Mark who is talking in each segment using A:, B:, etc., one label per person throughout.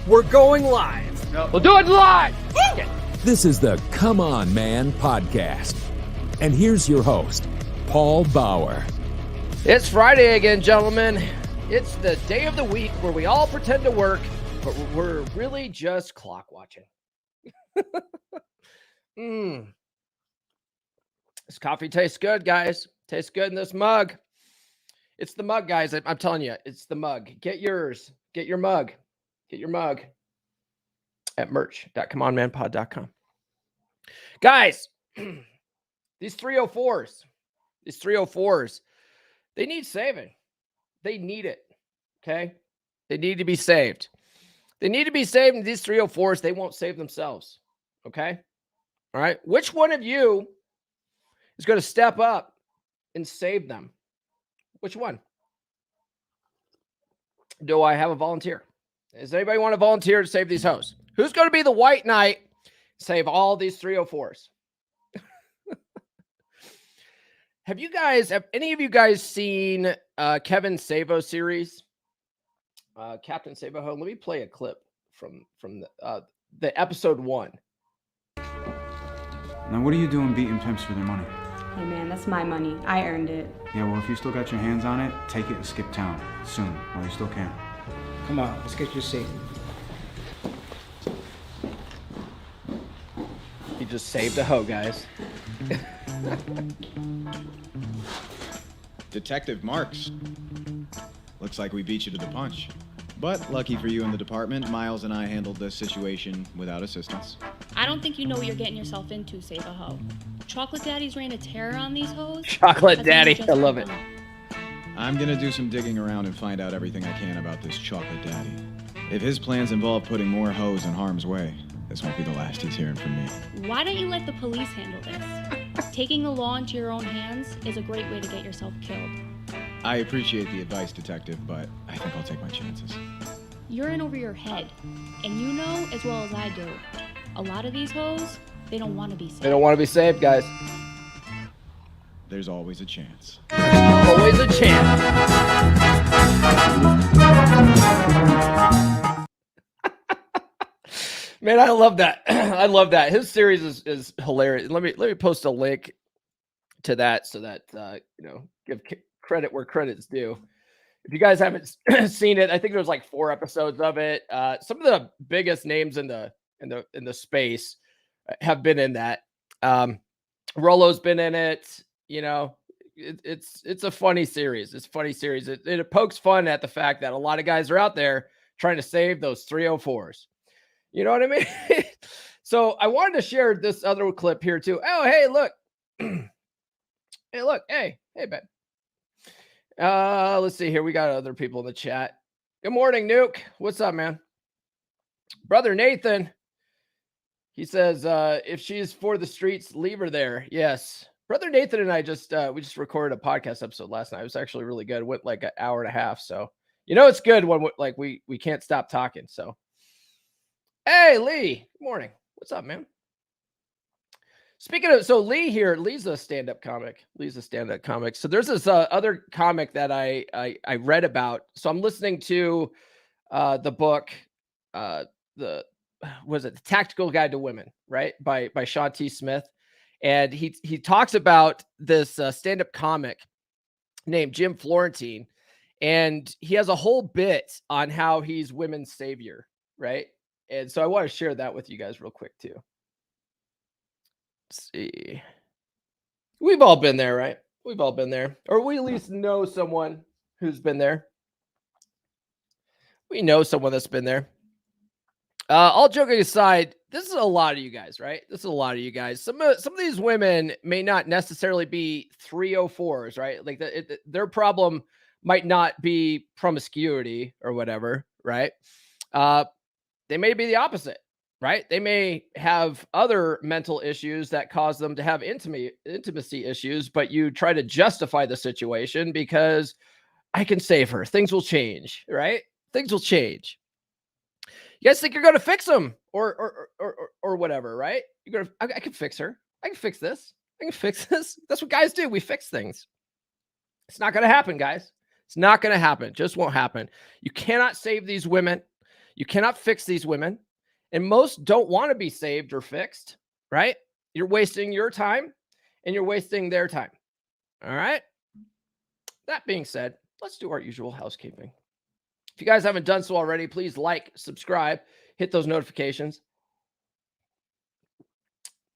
A: We're going live.
B: No. We'll do it live.
C: This is the Come On Man podcast. And here's your host, Paul Bauer.
B: It's Friday again, gentlemen. It's the day of the week where we all pretend to work, but we're really just clock watching. This coffee tastes good, guys. Tastes good in this mug. It's the mug, guys. I'm telling you, it's the mug. Get yours. Get your mug. Get your mug at merch.comeonmanpod.com. Guys, these 304s, they need saving. They need it, okay? They need to be saved. They need to be saved, and these 304s, they won't save themselves, okay? All right? Which one of you is going to step up and save them? Which one? Do I have a volunteer? Does anybody want to volunteer to save these hoes? Who's going to be the white knight, save all these 304s? Have any of you guys seen Kevin Sabo series? Captain Sabo? Let me play a clip from the episode 1.
D: Now, what are you doing beating pimps for their money?
E: Hey man, that's my money. I earned it.
D: Yeah, well, if you still got your hands on it, take it and skip town. Soon, while you still can.
F: Come on, let's get your seat.
B: He just saved a hoe, guys.
G: Detective Marks. Looks like we beat you to the punch. But lucky for you in the department, Miles and I handled this situation without assistance.
H: I don't think you know what you're getting yourself into, Save a Hoe. Chocolate Daddy's reign of terror on these hoes.
B: Chocolate Daddy, I love it.
G: I'm gonna do some digging around and find out everything I can about this Chocolate Daddy. If his plans involve putting more hoes in harm's way, this won't be the last he's hearing from me.
H: Why don't you let the police handle this? Taking the law into your own hands is a great way to get yourself killed.
G: I appreciate the advice, Detective, but I think I'll take my chances.
H: You're in over your head, and you know as well as I do, a lot of these hoes, they don't want to be saved.
B: They don't want to be saved, guys.
G: There's always a chance.
B: Always a chance. Man, I love that. I love that. His series is hilarious. Let me post a link to that so that give credit where credit's due. If you guys haven't seen it, I think there's like 4 episodes of it. Some of the biggest names in the space have been in that. Rollo's been in it. It's a funny series. It's a funny series. It pokes fun at the fact that a lot of guys are out there trying to save those 304s. You know what I mean? So I wanted to share this other clip here too. Oh, hey, look. Hey, look. Hey, Ben. Let's see here. We got other people in the chat. Good morning, Nuke. What's up, man? Brother Nathan. He says, if she's for the streets, leave her there. Yes. Brother Nathan and I we just recorded a podcast episode last night. It was actually really good. It went like an hour and a half. So, it's good when we can't stop talking. So, hey, Lee. Good morning. What's up, man? Speaking of, so Lee's a stand-up comic. So there's this other comic that I read about. So I'm listening to the book, The Tactical Guide to Women, right? By Sean T. Smith. And he talks about this stand-up comic named Jim Florentine. And he has a whole bit on how he's women's savior, right? And so I want to share that with you guys real quick too. Let's see. We've all been there, right? We've all been there. Or we at least know someone who's been there. We know someone that's been there. All joking aside, this is a lot of you guys, right? This is a lot of you guys. Some of these women may not necessarily be 304s, right? Like their problem might not be promiscuity or whatever, right? They may be the opposite, right? They may have other mental issues that cause them to have intimacy issues, but you try to justify the situation because I can save her. Things will change, right? Things will change. You guys think you're going to fix them or whatever, right? I can fix her. I can fix this. I can fix this. That's what guys do. We fix things. It's not going to happen, guys. It's not going to happen. Just won't happen. You cannot save these women. You cannot fix these women, and most don't want to be saved or fixed, right? You're wasting your time and you're wasting their time. All right. That being said, let's do our usual housekeeping. If you guys haven't done so already, please like, subscribe, hit those notifications.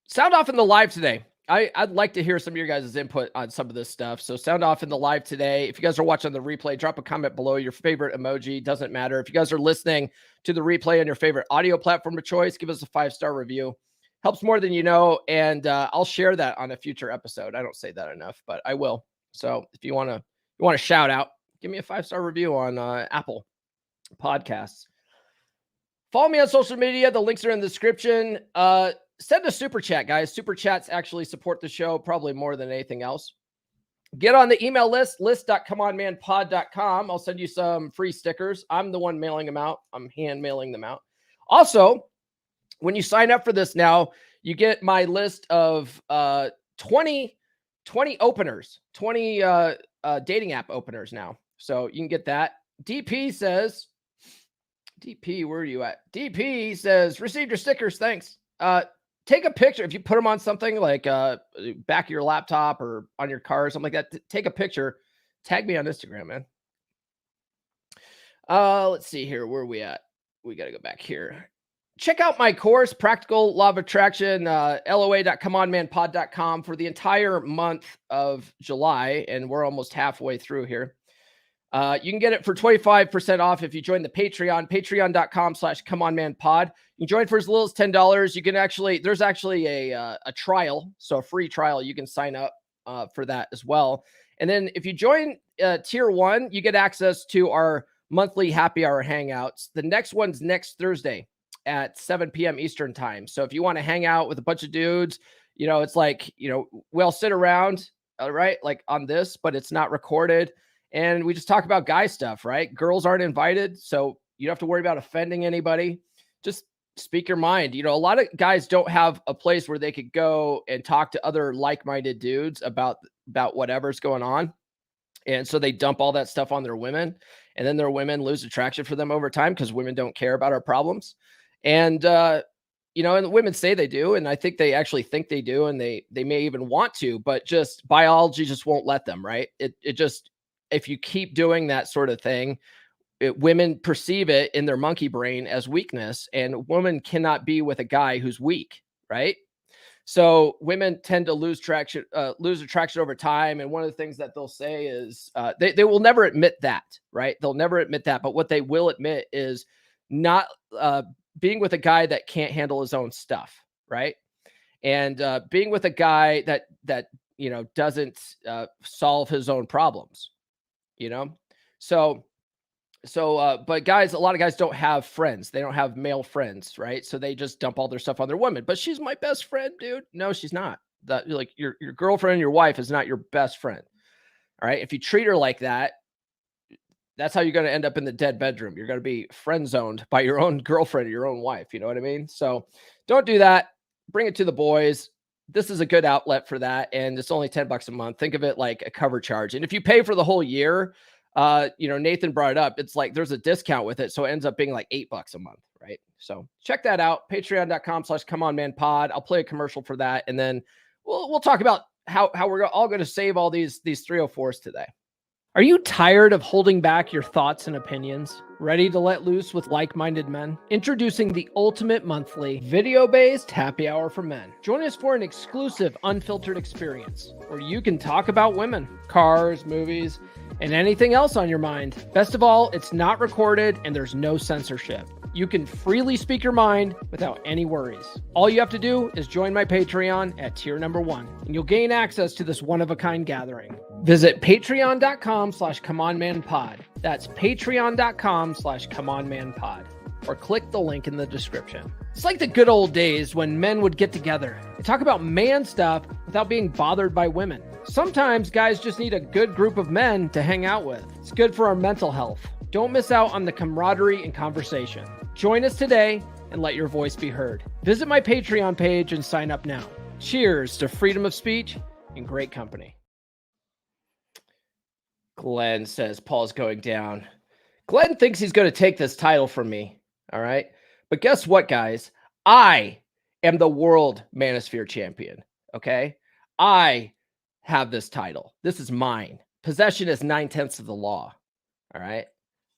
B: Sound off in the live today. I'd like to hear some of your guys' input on some of this stuff. So sound off in the live today. If you guys are watching the replay, drop a comment below. Your favorite emoji, doesn't matter. If you guys are listening to the replay on your favorite audio platform of choice, give us a 5-star review. Helps more than you know, and I'll share that on a future episode. I don't say that enough, but I will. So if you want to shout out, give me a 5-star review on Apple Podcasts. Follow me on social media. The links are in the description. Send a super chat, guys. Super chats actually support the show probably more than anything else. Get on the email list.comeonmanpod.com. I'll send you some free stickers. I'm the one mailing them out. I'm hand mailing them out. Also, when you sign up for this now, you get my list of 20 openers, 20 dating app openers now. So you can get that. DP, where are you at? DP says, received your stickers. Thanks. Take a picture. If you put them on something like back of your laptop or on your car or something like that, take a picture. Tag me on Instagram, man. Let's see here. Where are we at? We got to go back here. Check out my course, Practical Law of Attraction, loa.comeonmanpod.com for the entire month of July, and we're almost halfway through here. You can get it for 25% off if you join the Patreon, patreon.com/comeonmanpod. You can join for as little as $10. You can there's actually a trial, so a free trial. You can sign up for that as well. And then if you join tier 1, you get access to our monthly happy hour hangouts. The next one's next Thursday at 7 p.m. Eastern time. So if you want to hang out with a bunch of dudes, it's like, we'll sit around, right? Like on this, but it's not recorded. And we just talk about guy stuff, right? Girls aren't invited, so you don't have to worry about offending anybody. Just speak your mind. A lot of guys don't have a place where they could go and talk to other like-minded dudes about whatever's going on. And so they dump all that stuff on their women, and then their women lose attraction for them over time because women don't care about our problems. And, and the women say they do, and I think they actually think they do, and they may even want to, but just biology just won't let them, right? If you keep doing that sort of thing, women perceive it in their monkey brain as weakness, and a woman cannot be with a guy who's weak, right? So women tend to lose attraction over time. And one of the things that they'll say is they will never admit that, right? They'll never admit that. But what they will admit is not being with a guy that can't handle his own stuff, right? And being with a guy that doesn't solve his own problems. But guys, a lot of guys don't have friends. They don't have male friends, right? So they just dump all their stuff on their woman. But she's my best friend, dude. No, she's not. Like your girlfriend, your wife is not your best friend. All right. If you treat her like that, that's how you're going to end up in the dead bedroom. You're going to be friend zoned by your own girlfriend or your own wife. You know what I mean? So don't do that. Bring it to the boys. This is a good outlet for that. And it's only $10 a month. Think of it like a cover charge. And if you pay for the whole year, Nathan brought it up. It's like there's a discount with it. So it ends up being like $8 a month. Right. So check that out. Patreon.com/comeonmanpod. I'll play a commercial for that. And then we'll talk about how we're all going to save all these 304s today. Are you tired of holding back your thoughts and opinions? Ready to let loose with like-minded men? Introducing the ultimate monthly video-based happy hour for men. Join us for an exclusive, unfiltered experience where you can talk about women, cars, movies, and anything else on your mind. Best of all, it's not recorded and there's no censorship. You can freely speak your mind without any worries. All you have to do is join my Patreon at tier number 1, and you'll gain access to this one-of-a-kind gathering. Visit patreon.com/comeonmanpod. That's patreon.com/comeonmanpod. Or click the link in the description. It's like the good old days when men would get together and talk about man stuff without being bothered by women. Sometimes guys just need a good group of men to hang out with. It's good for our mental health. Don't miss out on the camaraderie and conversation. Join us today and let your voice be heard. Visit my Patreon page and sign up now. Cheers to freedom of speech and great company. Glenn says Paul's going down. Glenn thinks he's going to take this title from me. All right. But guess what, guys? I am the world manosphere champion. Okay. I have this title. This is mine. Possession is 9/10 of the law. All right.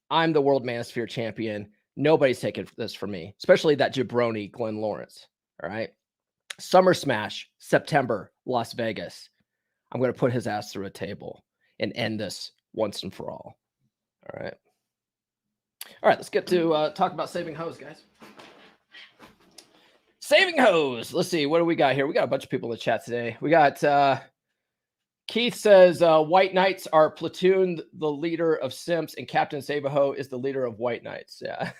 B: I'm the world manosphere champion. Nobody's taking this from me, especially that jabroni, Glenn Lawrence. All right. Summer Smash, September, Las Vegas. I'm going to put his ass through a table and end this once and for all. All right. All right. Let's get to talk about saving hoes, guys. Saving hoes. Let's see. What do we got here? We got a bunch of people in the chat today. We got Keith says White Knights are platoon, the leader of Simps, and Captain Save-A-Ho is the leader of White Knights. Yeah.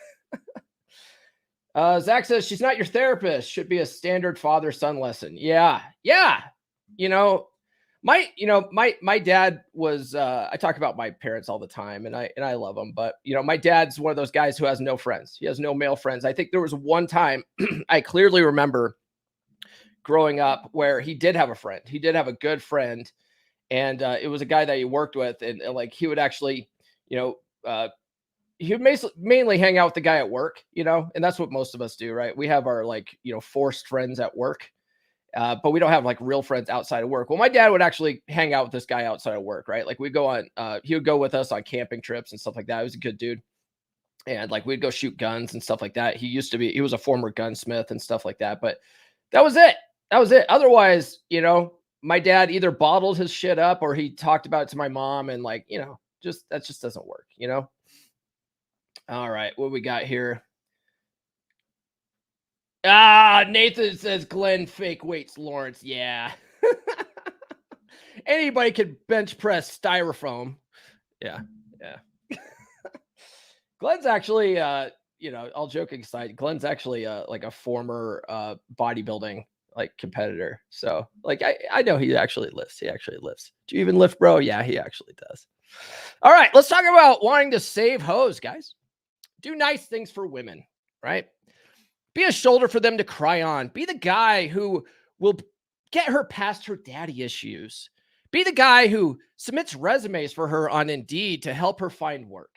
B: Zach says she's not your therapist. Should be a standard father-son lesson. Yeah. Yeah. My dad was I talk about my parents all the time, and I love them, but my dad's one of those guys who has no friends. He has no male friends. I think there was one time I clearly remember growing up where he did have a friend. He did have a good friend, and it was a guy that he worked with, and like he would actually, he would mainly hang out with the guy at work, and that's what most of us do, right? We have our forced friends at work. But we don't have like real friends outside of work. Well, my dad would actually hang out with this guy outside of work, right? Like we'd go on, he would go with us on camping trips and stuff like that. He was a good dude. And like we'd go shoot guns and stuff like that. He was a former gunsmith and stuff like that. But that was it. Otherwise, my dad either bottled his shit up or he talked about it to my mom, and that just doesn't work, All right, what we got here? Nathan says Glenn fake weights Lawrence. Yeah. Anybody could bench press styrofoam. Yeah. Glenn's actually, all joking aside, Glenn's actually like a former bodybuilding competitor. So I know he actually lifts. Do you even lift, bro? Yeah, he actually does. All right, let's talk about wanting to save hoes, guys. Do nice things for women, right? Be a shoulder for them to cry on. Be the guy who will get her past her daddy issues. Be the guy who submits resumes for her on Indeed to help her find work.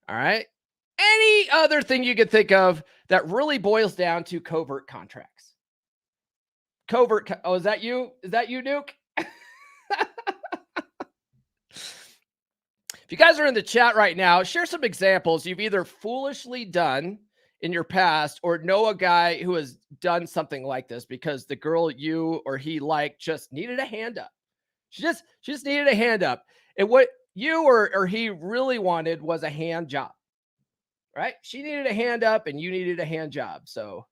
B: All right. Any other thing you could think of that really boils down to covert contracts. Oh, is that you? Is that you, Duke? If you guys are in the chat right now, share some examples you've either foolishly done in your past or know a guy who has done something like this because the girl you or he liked just needed a hand up. She just needed a hand up. And what you or he really wanted was a hand job, right? She needed a hand up and you needed a hand job. So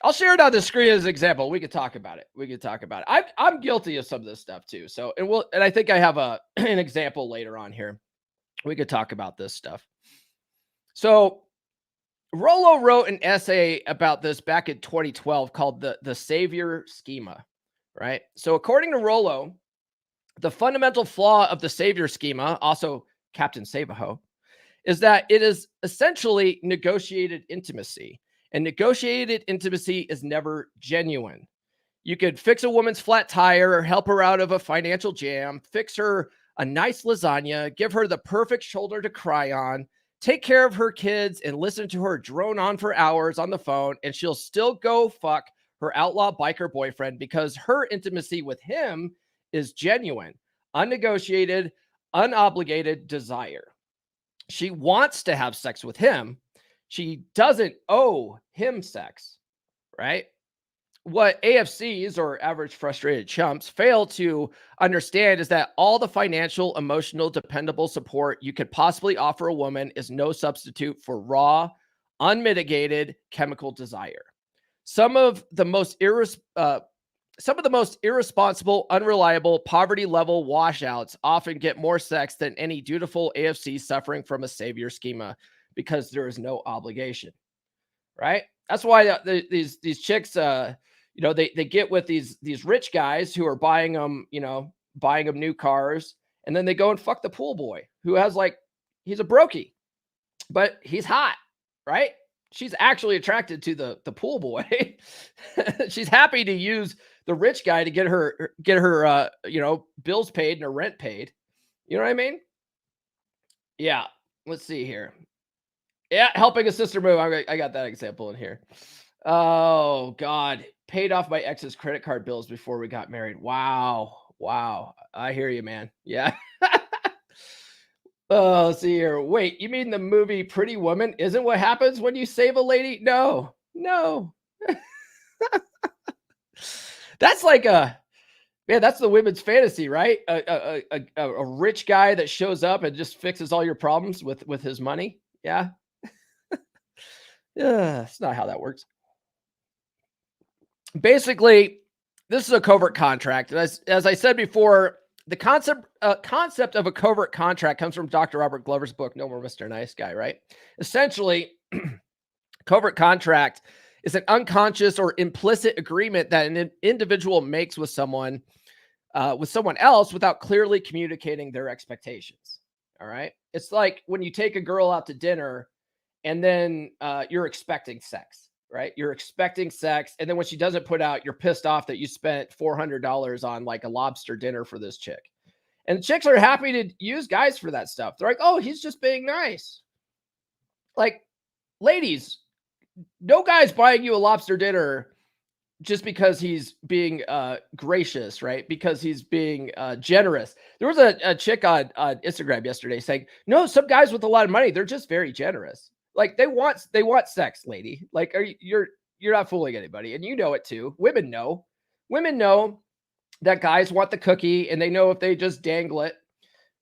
B: I'll share it on the screen as an example. We could talk about it. I'm guilty of some of this stuff too. So, and I think I have an example later on here. We could talk about this stuff. So Rollo wrote an essay about this back in 2012 called the Savior Schema, right? So according to Rollo, the fundamental flaw of the Savior Schema, also Captain Save-A-Ho, is that it is essentially negotiated intimacy. And negotiated intimacy is never genuine. You could fix a woman's flat tire, help her out of a financial jam, fix her a nice lasagna, give her the perfect shoulder to cry on, take care of her kids, and listen to her drone on for hours on the phone, and she'll still go fuck her outlaw biker boyfriend because her intimacy with him is genuine, unnegotiated, unobligated desire. She wants to have sex with him. She doesn't owe him sex, right? What AFCs, or average frustrated chumps, fail to understand is that all the financial, emotional, dependable support you could possibly offer a woman is no substitute for raw, unmitigated chemical desire. Some of the most irresponsible, unreliable, poverty-level washouts often get more sex than any dutiful AFC suffering from a savior schema because there is no obligation, right? That's why these chicks, they get with these rich guys who are buying them new cars, and then they go and fuck the pool boy who has he's a Brokie, but he's hot, right? She's actually attracted to the pool boy. She's happy to use the rich guy to get her bills paid and her rent paid. You know what I mean? Yeah. let's see here. Yeah, helping a sister move. I got that example in here. Oh God, paid off my ex's credit card bills before we got married. Wow, wow. I hear you, man. Yeah. Oh, let's see here. Wait, you mean the movie Pretty Woman isn't what happens when you save a lady? No, no. That's like man, that's the women's fantasy, right? A rich guy that shows up and just fixes all your problems with his money. Yeah. Yeah, it's not how that works. Basically, this is a covert contract. As I said before, the concept of a covert contract comes from Dr. Robert Glover's book, No More Mr. Nice Guy, right? Essentially, covert contract is an unconscious or implicit agreement that an individual makes with someone else without clearly communicating their expectations. All right. It's like when you take a girl out to dinner and then you're expecting sex, right? You're expecting sex. And then when she doesn't put out, you're pissed off that you spent $400 on like a lobster dinner for this chick. And chicks are happy to use guys for that stuff. They're like, oh, he's just being nice. Like, ladies, no guy's buying you a lobster dinner just because he's being gracious, right? Because he's being generous. There was a chick on Instagram yesterday saying, no, some guys with a lot of money, they're just very generous. Like they want sex, lady. Like you're not fooling anybody. And you know it too. Women know that guys want the cookie, and they know if they just dangle it,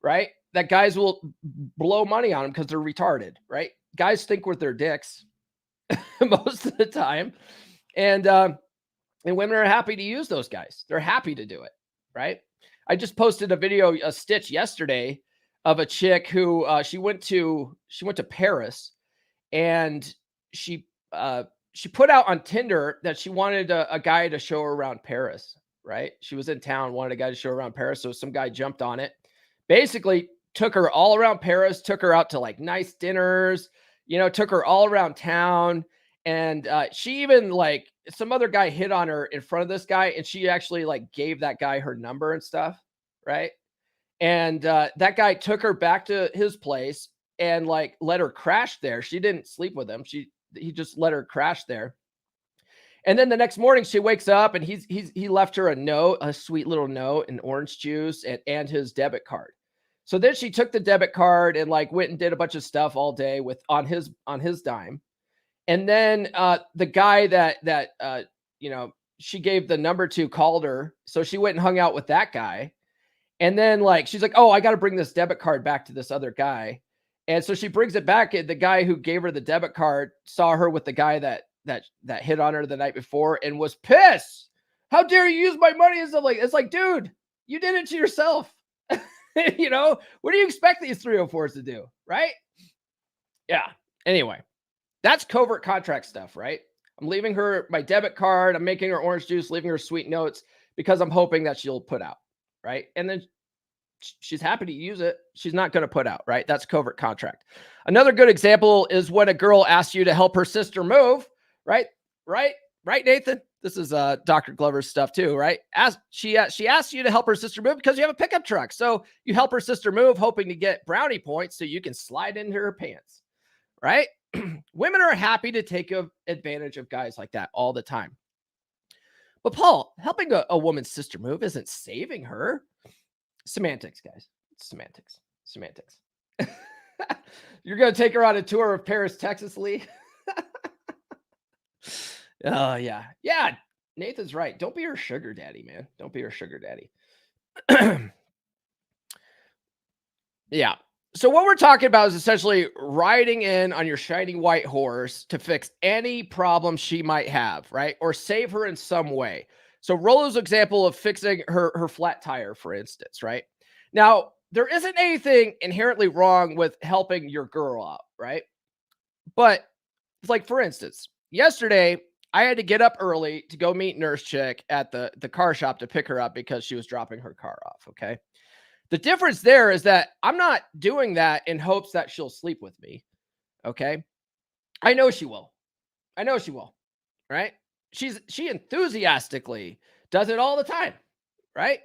B: right, that guys will blow money on them because they're retarded, right? Guys think with their dicks most of the time. And women are happy to use those guys. They're happy to do it, right? I just posted a stitch yesterday of a chick who she went to Paris, and she put out on Tinder that she wanted a guy to show her around Paris, right? She was in town, wanted a guy to show her around Paris, so some guy jumped on it. Basically, took her all around Paris, took her out to like nice dinners, took her all around town. And she even like some other guy hit on her in front of this guy, and she actually like gave that guy her number and stuff, right? And that guy took her back to his place and like let her crash there. She didn't sleep with him. He just let her crash there. And then the next morning she wakes up and he left her a sweet little note, and orange juice and his debit card. So then she took the debit card and like went and did a bunch of stuff all day on his dime. And then the guy that she gave the number to called her. So she went and hung out with that guy. And then like, she's like, oh, I got to bring this debit card back to this other guy. And so she brings it back. The guy who gave her the debit card saw her with the guy that hit on her the night before and was pissed. How dare you use my money? And stuff like, it's like, dude, you did it to yourself. What do you expect these 304s to do? Right? Yeah. Anyway, that's covert contract stuff, right? I'm leaving her my debit card. I'm making her orange juice, leaving her sweet notes because I'm hoping that she'll put out, right? And then she's happy to use it. She's not going to put out, right? That's covert contract. Another good example is when a girl asks you to help her sister move, right? Right, Nathan? This is Dr. Glover's stuff too, right? She asks you to help her sister move because you have a pickup truck. So you help her sister move, hoping to get brownie points so you can slide into her pants, right? Women are happy to take advantage of guys like that all the time. But Paul, helping a woman's sister move isn't saving her. Semantics, guys. Semantics. You're going to take her on a tour of Paris, Texas, Lee? Oh, yeah. Yeah, Nathan's right. Don't be her sugar daddy, man. Don't be her sugar daddy. Yeah. So what we're talking about is essentially riding in on your shiny white horse to fix any problem she might have, right? Or save her in some way. So Rollo's example of fixing her flat tire, for instance, right? Now, there isn't anything inherently wrong with helping your girl out, right? But like, for instance, yesterday, I had to get up early to go meet Nurse Chick at the car shop to pick her up because she was dropping her car off, okay? The difference there is that I'm not doing that in hopes that she'll sleep with me, okay? I know she will, right? She enthusiastically does it all the time, right?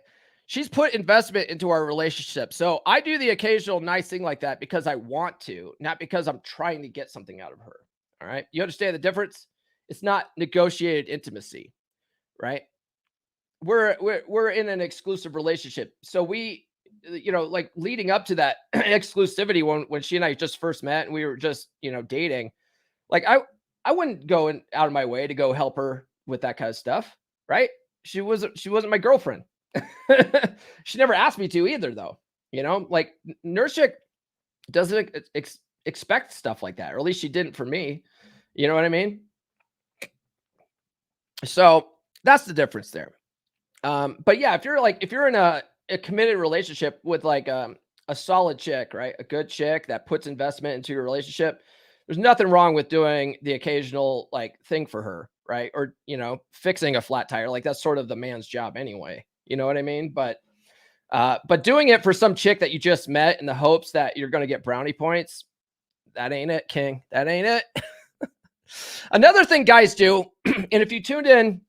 B: she's put investment into our relationship. So I do the occasional nice thing like that because I want to, not because I'm trying to get something out of her. All right. You understand the difference? It's not negotiated intimacy, right? We're in an exclusive relationship. So we, like leading up to that exclusivity when she and I just first met and we were just, dating, like I wouldn't go out of my way to go help her with that kind of stuff, right? She wasn't my girlfriend. She never asked me to either, though. Like nurse chick doesn't expect stuff like that, or at least she didn't for me. You know what I mean? So that's the difference there. But yeah, if you're in a committed relationship with like a solid chick, right? A good chick that puts investment into your relationship, there's nothing wrong with doing the occasional like thing for her, right? Or, fixing a flat tire. Like that's sort of the man's job anyway. You know what I mean? But doing it for some chick that you just met in the hopes that you're going to get brownie points, that ain't it, King. That ain't it. Another thing guys do, and if you tuned in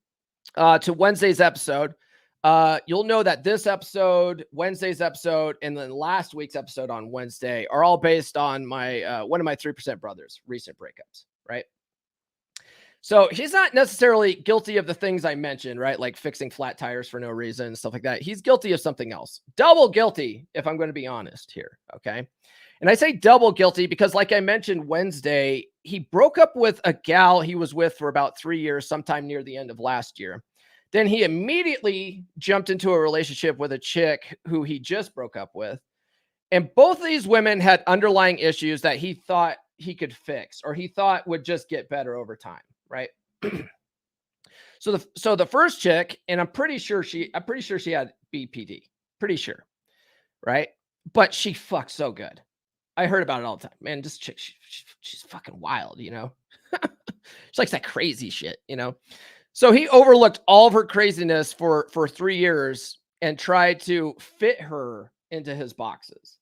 B: to Wednesday's episode, you'll know that this episode, Wednesday's episode, and then last week's episode on Wednesday are all based on my one of my 3% brothers' recent breakups, right? So he's not necessarily guilty of the things I mentioned, right? Like fixing flat tires for no reason and stuff like that. He's guilty of something else. Double guilty, if I'm going to be honest here, okay? And I say double guilty because, like I mentioned Wednesday, he broke up with a gal he was with for about 3 years, sometime near the end of last year. Then he immediately jumped into a relationship with a chick who he just broke up with. And both of these women had underlying issues that he thought he could fix, or he thought would just get better over time, right? So the first chick, and I'm pretty sure she had BPD, pretty sure, right? But she fucked so good. I heard about it all the time. Man, this chick, she's fucking wild, She likes that crazy shit, So he overlooked all of her craziness for 3 years and tried to fit her into his boxes,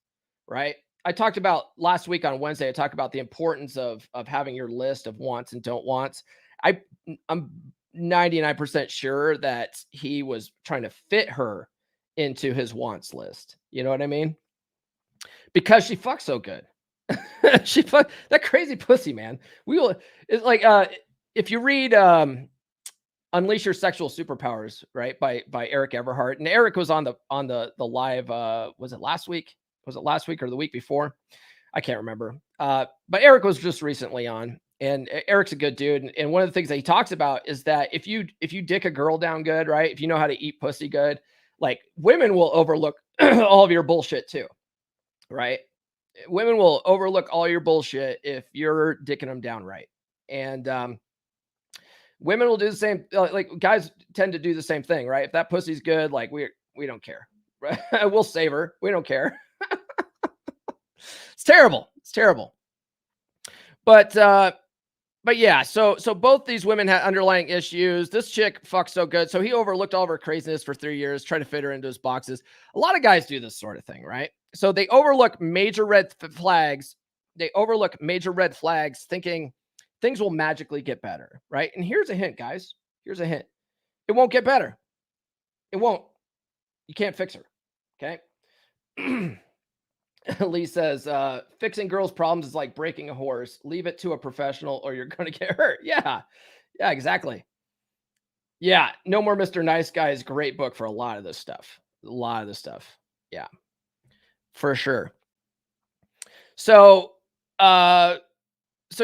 B: right? I talked about last week on Wednesday, I talked about the importance of having your list of wants and don't wants. I'm 99% sure that he was trying to fit her into his wants list. You know what I mean? Because she fucks so good. She fucked that crazy pussy, man. It's like, if you read, Unleash Your Sexual Superpowers, right? By Eric Everhart. And Eric was on the live, was it last week? Was it last week or the week before? I can't remember. But Eric was just recently on, and Eric's a good dude. And one of the things that he talks about is that if you dick a girl down good, right? If you know how to eat pussy good, like women will overlook all of your bullshit too, right? Women will overlook all your bullshit if you're dicking them down right. And, women will do the same. Like guys tend to do the same thing, right? If that pussy's good, like we don't care. Right? We'll save her. We don't care. It's terrible. It's terrible. But yeah, so both these women had underlying issues. This chick fucked so good. So he overlooked all of her craziness for 3 years, trying to fit her into his boxes. A lot of guys do this sort of thing, right? So they overlook major red flags. They overlook major red flags thinking things will magically get better, right? And here's a hint, guys. Here's a hint. It won't get better. It won't. You can't fix her, okay? Lee says, fixing girls' problems is like breaking a horse. Leave it to a professional or you're going to get hurt. Yeah, exactly. Yeah, No More Mr. Nice Guy is a great book for a lot of this stuff. Yeah, for sure. So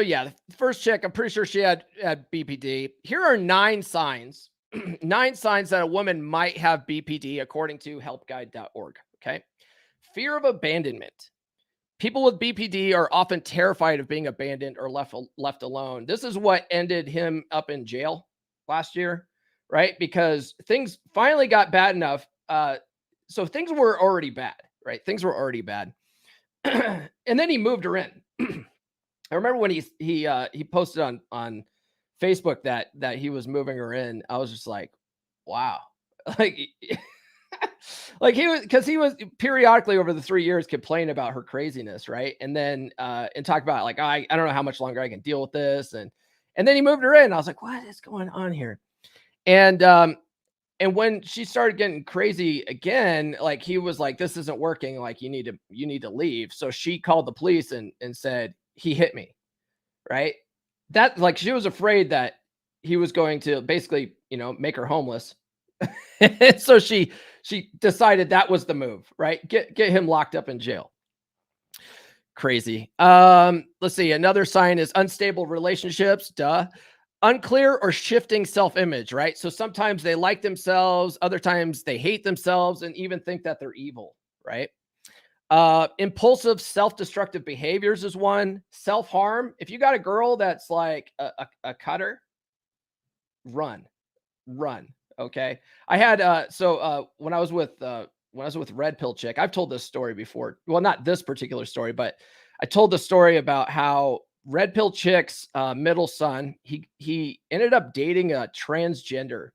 B: yeah, the first chick, I'm pretty sure she had BPD. Here are 9 signs, 9 signs that a woman might have BPD according to helpguide.org. Okay. Fear of abandonment. People with BPD are often terrified of being abandoned or left alone. This is what ended him up in jail last year, right? Because things finally got bad enough. So things were already bad, right? Things were already bad. And then he moved her in. I remember when he posted on Facebook that he was moving her in. I was just like, wow. Like he was periodically over the 3 years complain about her craziness, right? And then and talk about like, I don't know how much longer I can deal with this. And then he moved her in. I was like, what is going on here? And And when she started getting crazy again, like he was like, this isn't working. Like you need to leave. So she called the police and said, he hit me. Right. That like, she was afraid that he was going to basically, make her homeless. So she decided that was the move, right? Get him locked up in jail. Crazy. Let's see. Another sign is unstable relationships. Duh. Unclear or shifting self-image, right? So sometimes they like themselves, other times they hate themselves and even think that they're evil, right? Impulsive self-destructive behaviors is one. Self-harm. If you got a girl that's like a cutter, run. Okay. I had when I was with Red Pill Chick, I've told this story before. Well, not this particular story, but I told the story about how Red Pill Chick's middle son, he ended up dating a transgender,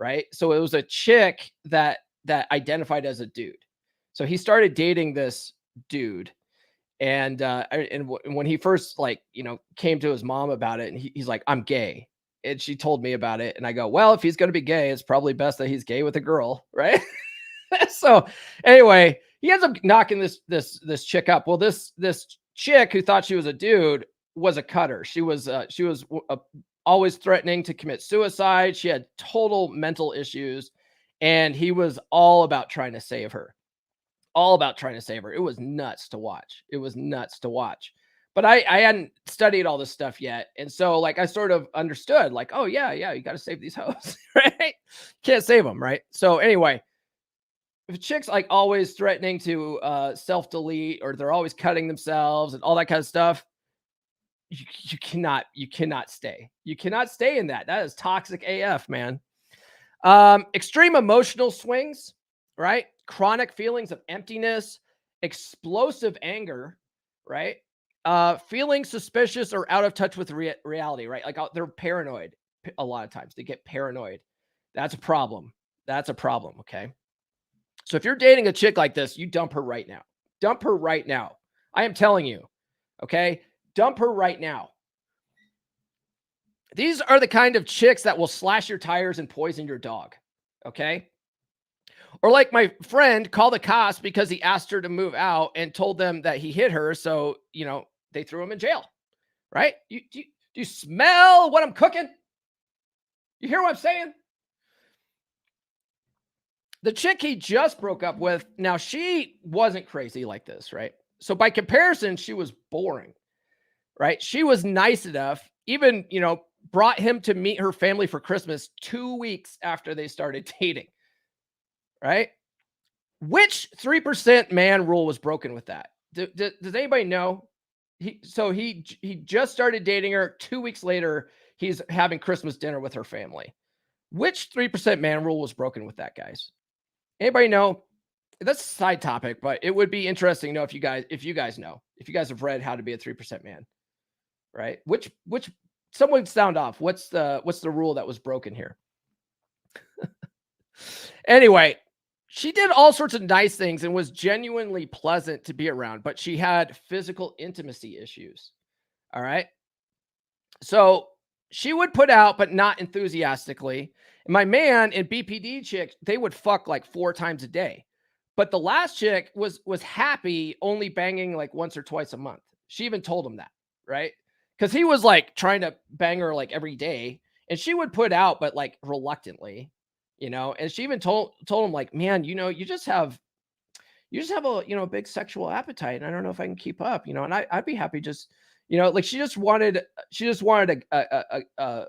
B: right? So it was a chick that identified as a dude. So he started dating this dude, and when he first came to his mom about it, and he's like, I'm gay. And she told me about it, and I go, well, if he's going to be gay, it's probably best that he's gay with a girl, right? So anyway, he ends up knocking this chick up. Well, this chick who thought she was a dude was a cutter. She was always threatening to commit suicide. She had total mental issues, and he was all about trying to save her. It was nuts to watch. But I hadn't studied all this stuff yet. And so like, I sort of understood like, oh yeah, you got to save these hoes, right? Can't save them. Right. So anyway, if a chick's like always threatening to self-delete, or they're always cutting themselves and all that kind of stuff, you cannot stay. You cannot stay in that. That is toxic AF, man. Extreme emotional swings, right? Chronic feelings of emptiness, explosive anger, right? Feeling suspicious or out of touch with reality, right? Like they're paranoid a lot of times. They get paranoid. That's a problem. Okay. So if you're dating a chick like this, you dump her right now. I am telling you. Okay. Dump her right now. These are the kind of chicks that will slash your tires and poison your dog. Okay. Or like my friend called the cops because he asked her to move out and told them that he hit her. So, they threw him in jail, right? Do you smell what I'm cooking? You hear what I'm saying? The chick he just broke up with, now she wasn't crazy like this, right? So by comparison, she was boring, right? She was nice enough, even, brought him to meet her family for Christmas 2 weeks after they started dating, right? Which 3% man rule was broken with that? Does anybody know? He just started dating her. 2 weeks later, he's having Christmas dinner with her family. Which 3% man rule was broken with that, guys? Anybody know? That's a side topic, but it would be interesting to know if you guys know, if you guys have read How to Be a 3% Man, right? Which someone sound off. What's the rule that was broken here? Anyway, she did all sorts of nice things and was genuinely pleasant to be around, but she had physical intimacy issues. All right. So she would put out, but not enthusiastically. And my man and BPD chick, they would fuck like 4 times a day. But the last chick was happy only banging like once or twice a month. She even told him that, right? Because he was like trying to bang her like every day, and she would put out, but like reluctantly. And she even told him like, man, you just have a, big sexual appetite. And I don't know if I can keep up, and I'd be happy just, like she just wanted a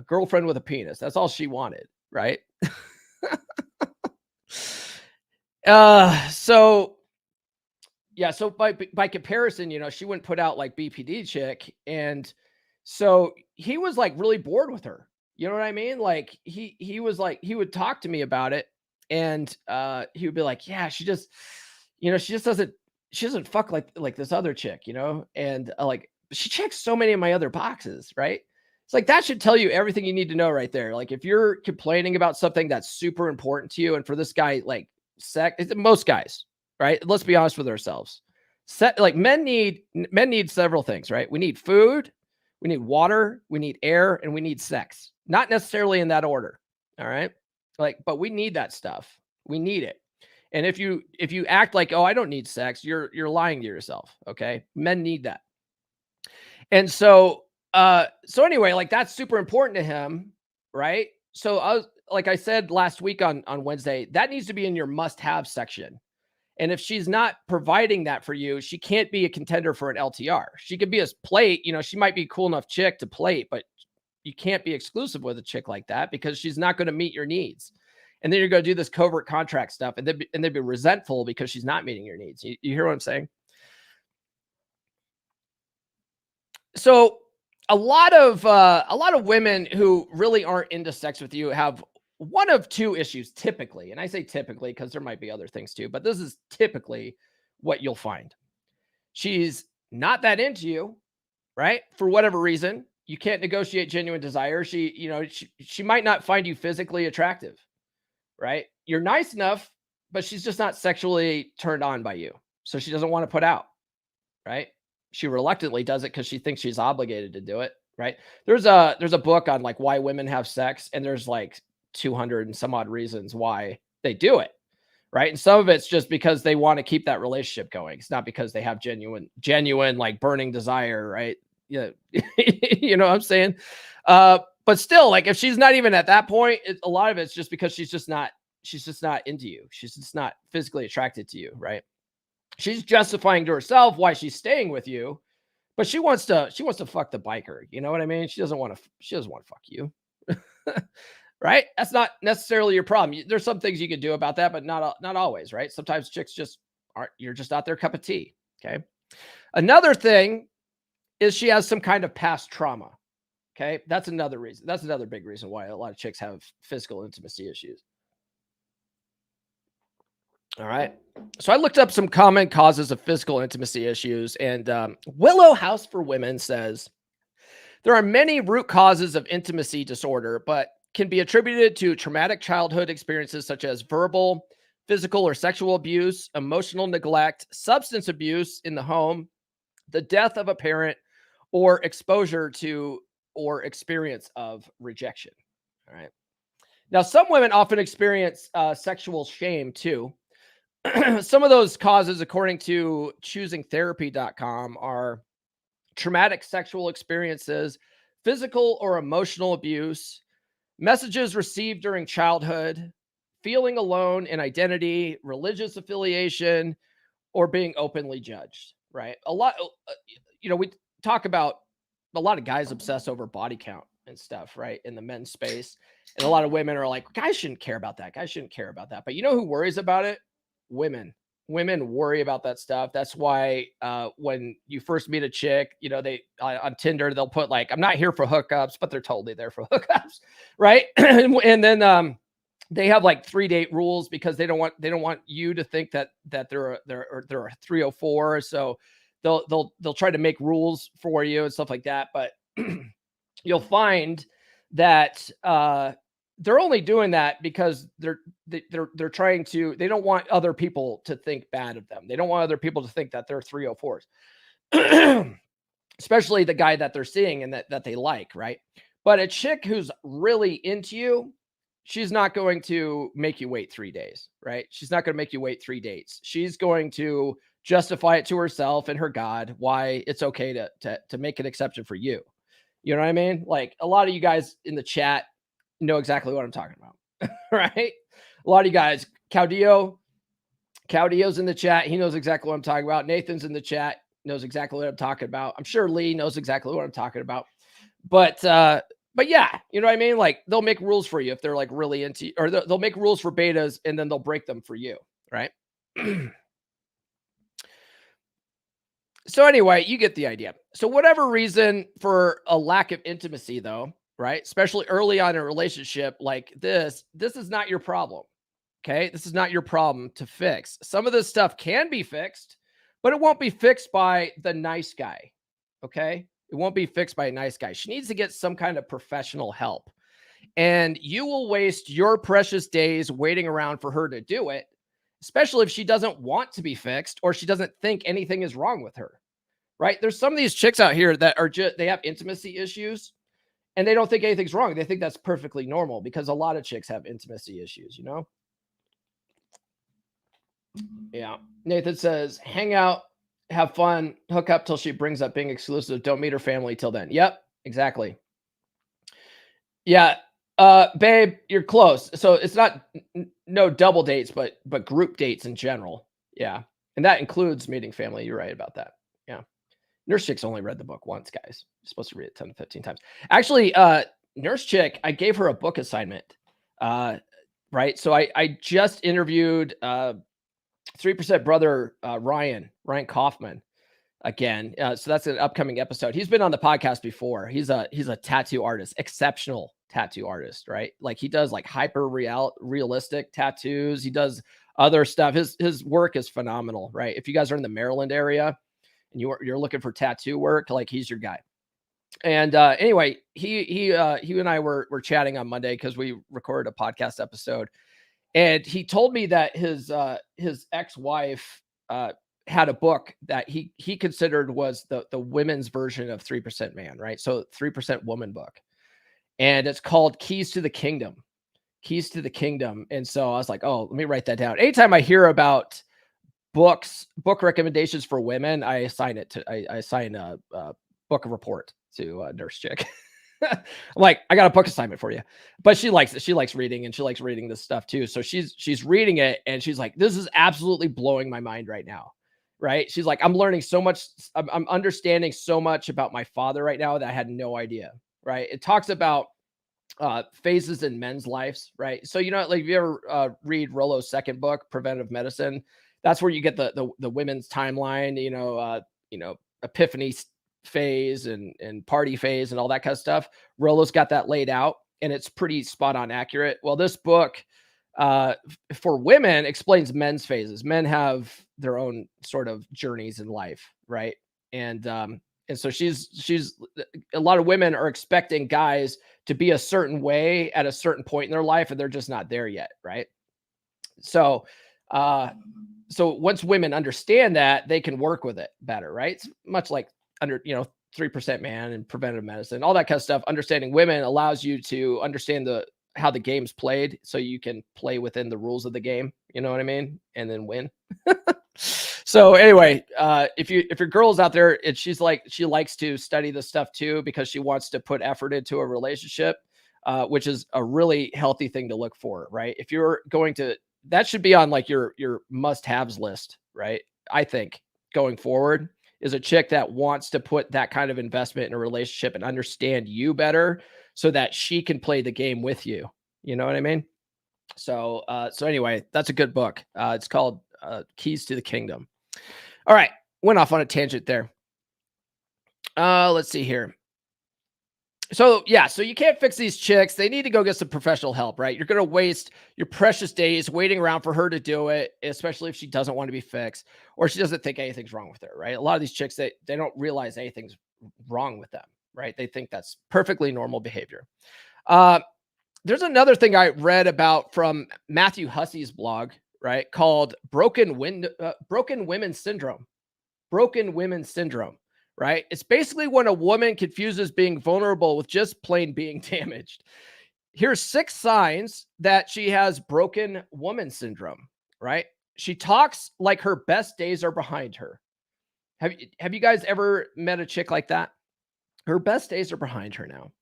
B: girlfriend with a penis. That's all she wanted. Right. So by comparison, she wouldn't put out like BPD chick. And so he was like really bored with her. You know what I mean? Like he was like, he would talk to me about it, and he would be like, yeah, she doesn't fuck like this other chick, and like she checks so many of my other boxes, right? It's like, that should tell you everything you need to know right there. Like if you're complaining about something that's super important to you, and for this guy, like most guys, right? Let's be honest with ourselves. Like men need several things, right? We need food, we need water, we need air, and we need sex. Not necessarily in that order. All right. Like, but we need that stuff. We need it. And if you act like, oh, I don't need sex, you're lying to yourself. Okay. Men need that. And so anyway, like that's super important to him, right? So like I said last week on Wednesday, that needs to be in your must-have section. And if she's not providing that for you, she can't be a contender for an LTR. She could be a plate, she might be a cool enough chick to plate, but you can't be exclusive with a chick like that because she's not going to meet your needs. And then you're going to do this covert contract stuff and they'd be resentful because she's not meeting your needs. You hear what I'm saying? So a lot of women who really aren't into sex with you have one of two issues typically. And I say typically because there might be other things too, but this is typically what you'll find. She's not that into you, right? For whatever reason, you can't negotiate genuine desire. She might not find you physically attractive, right? You're nice enough, but she's just not sexually turned on by you. So she doesn't want to put out, right? She reluctantly does it because she thinks she's obligated to do it, right? There's a book on like why women have sex, and there's like 200 and some odd reasons why they do it, right? And some of it's just because they want to keep that relationship going. It's not because they have genuine like burning desire, right? Yeah, you know what I'm saying? But still, like if she's not even at that point, a lot of it's just because she's just not into you. She's just not physically attracted to you, right? She's justifying to herself why she's staying with you, but she wants to fuck the biker. You know what I mean? She doesn't want to fuck you. Right? That's not necessarily your problem. There's some things you can do about that, but not always, right? Sometimes chicks just you're just not their cup of tea. Okay. Another thing is she has some kind of past trauma. Okay. That's another reason. That's another big reason why a lot of chicks have physical intimacy issues. All right. So I looked up some common causes of physical intimacy issues, and Willow House for Women says there are many root causes of intimacy disorder, but can be attributed to traumatic childhood experiences such as verbal, physical, or sexual abuse, emotional neglect, substance abuse in the home, the death of a parent, or exposure to or experience of rejection. All right. Now, some women often experience sexual shame too. Some of those causes, according to choosingtherapy.com, are traumatic sexual experiences, physical or emotional abuse, messages received during childhood, feeling alone in identity, religious affiliation, or being openly judged, right? We talk about a lot of guys obsess over body count and stuff, right? In the men's space. And a lot of women are like, guys shouldn't care about that. Guys shouldn't care about that. But you know who worries about it? Women worry about that stuff. That's why when you first meet a chick, they on Tinder, they'll put like, I'm not here for hookups, but they're totally there for hookups. Right. And then they have like 3-date rules because they don't want you to think that they're a 304. So they'll try to make rules for you and stuff like that. But you'll find that they're only doing that because they're trying to, they don't want other people to think bad of them. They don't want other people to think that they're 304s, especially the guy that they're seeing and that they like. Right. But a chick who's really into you, she's not going to make you wait 3 days. Right. She's not going to make you wait 3 dates. She's going to justify it to herself and her God why it's okay to make an exception for you. You know what I mean? Like a lot of you guys in the chat know exactly what I'm talking about, right? A lot of you guys, Caudillo's in the chat. He knows exactly what I'm talking about. Nathan's in the chat, knows exactly what I'm talking about. I'm sure Lee knows exactly what I'm talking about. But yeah, you know what I mean? Like they'll make rules for you if they're like really into, or they'll make rules for betas and then they'll break them for you, right? So anyway, you get the idea. So whatever reason for a lack of intimacy though, right? Especially early on in a relationship like this is not your problem. Okay. This is not your problem to fix. Some of this stuff can be fixed, but it won't be fixed by the nice guy. Okay. It won't be fixed by a nice guy. She needs to get some kind of professional help, and you will waste your precious days waiting around for her to do it, especially if she doesn't want to be fixed or she doesn't think anything is wrong with her. Right. There's some of these chicks out here that are they have intimacy issues. And they don't think anything's wrong. They think that's perfectly normal because a lot of chicks have intimacy issues, you know? Yeah. Nathan says, hang out, have fun, hook up till she brings up being exclusive. Don't meet her family till then. Yep, exactly. Yeah. Babe, you're close. So it's not no double dates, but group dates in general. Yeah. And that includes meeting family. You're right about that. Yeah. Nurse Chick's only read the book once, guys. You're supposed to read it 10 to 15 times. Actually, Nurse Chick, I gave her a book assignment. Right. So I just interviewed 3% brother Ryan Kaufman again. So that's an upcoming episode. He's been on the podcast before. He's a tattoo artist, exceptional tattoo artist, right? Like he does like hyper realistic tattoos. He does other stuff. His work is phenomenal, right? If you guys are in the Maryland area and you're looking for tattoo work, like he's your guy. And anyway, he and I were chatting on Monday because we recorded a podcast episode, and he told me that his ex-wife had a book that he considered was the women's version of 3% Man, right? So 3% Woman book, and it's called Keys to the Kingdom. Keys to the Kingdom. And so I was like, oh, let me write that down. Anytime I hear about book recommendations for women, I assign a book report to Nurse Chick. I'm like, I got a book assignment for you. But she likes it. She likes reading, and she likes reading this stuff too. So she's reading it, and she's like, this is absolutely blowing my mind right now. Right? She's like, I'm learning so much. I'm understanding so much about my father right now that I had no idea. Right? It talks about phases in men's lives, right? So, you know, like if you ever read Rollo's second book, Preventive Medicine, that's where you get the women's timeline, you know, epiphany phase and party phase and all that kind of stuff. Rollo's got that laid out, and it's pretty spot on accurate. Well, this book for women explains men's phases. Men have their own sort of journeys in life, right? And so she's a lot of women are expecting guys to be a certain way at a certain point in their life, and they're just not there yet, right? So once women understand that, they can work with it better, right? It's much like 3% Man and preventive medicine, all that kind of stuff. Understanding women allows you to understand how the game's played, so you can play within the rules of the game. You know what I mean? And then win. So anyway, if your girl's out there and she likes to study this stuff too, because she wants to put effort into a relationship, which is a really healthy thing to look for, right? If you're going to, that should be on like your must-haves list, right? I think going forward is a chick that wants to put that kind of investment in a relationship and understand you better so that she can play the game with you. You know what I mean? So anyway, that's a good book. It's called Keys to the Kingdom. All right. Went off on a tangent there. Let's see here. So you can't fix these chicks. They need to go get some professional help, right? You're going to waste your precious days waiting around for her to do it, especially if she doesn't want to be fixed or she doesn't think anything's wrong with her, right? A lot of these chicks, they don't realize anything's wrong with them, right? They think that's perfectly normal behavior. There's another thing I read about from Matthew Hussey's blog, right, called Broken Women Syndrome. Broken Women Syndrome, right? It's basically when a woman confuses being vulnerable with just plain being damaged. Here's 6 signs that she has broken woman syndrome, right? She talks like her best days are behind her. Have you guys ever met a chick like that? Her best days are behind her now.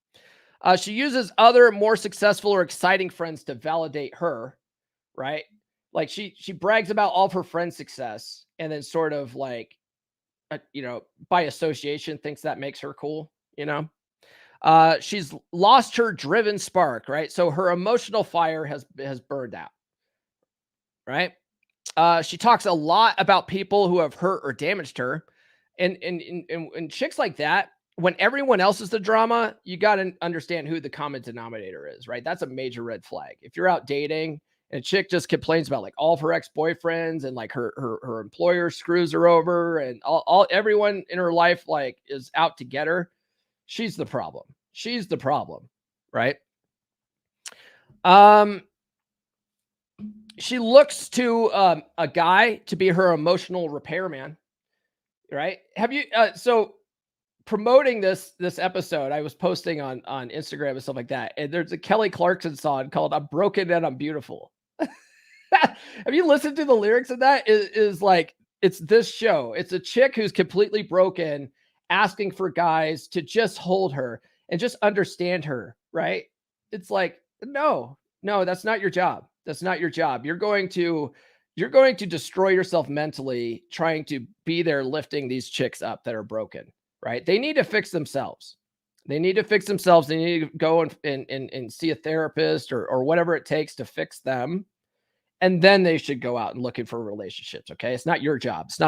B: She uses other more successful or exciting friends to validate her, right? Like she brags about all of her friends' success and then sort of like, by association thinks that makes her cool, she's lost her driven spark, right? So her emotional fire has burned out, right? She talks a lot about people who have hurt or damaged her. And chicks like that, when everyone else is the drama, you got to understand who the common denominator is, right? That's a major red flag. If you're out dating and a chick just complains about like all of her ex-boyfriends and like her employer screws her over and everyone in her life like is out to get her, she's the problem. She's the problem, right? She looks to a guy to be her emotional repairman, right? Have you so promoting this episode, I was posting on Instagram and stuff like that. And there's a Kelly Clarkson song called "I'm Broken and I'm Beautiful." Have you listened to the lyrics of that? Is like, it's this show. It's a chick who's completely broken, asking for guys to just hold her and just understand her, right? It's like, no, that's not your job. That's not your job. You're going to destroy yourself mentally trying to be there lifting these chicks up that are broken, right? They need to fix themselves. They need to fix themselves. They need to go and see a therapist or whatever it takes to fix them. And then they should go out and looking for relationships. Okay. It's not your job. It's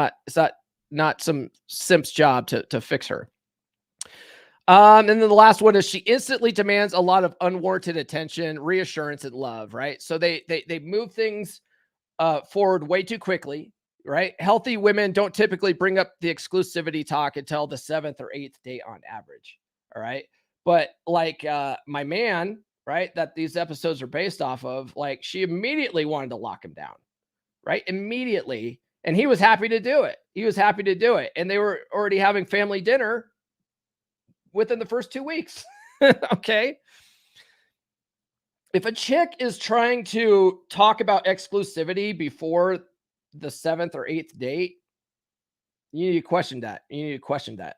B: not some simp's job to fix her. And then the last one is she instantly demands a lot of unwarranted attention, reassurance, and love, right? So they move things forward way too quickly, right? Healthy women don't typically bring up the exclusivity talk until the 7th or 8th date on average. All right. But like my man, right, that these episodes are based off of, like, she immediately wanted to lock him down, right? Immediately. And he was happy to do it. And they were already having family dinner within the first 2 weeks. Okay. If a chick is trying to talk about exclusivity before the 7th or 8th date, you need to question that.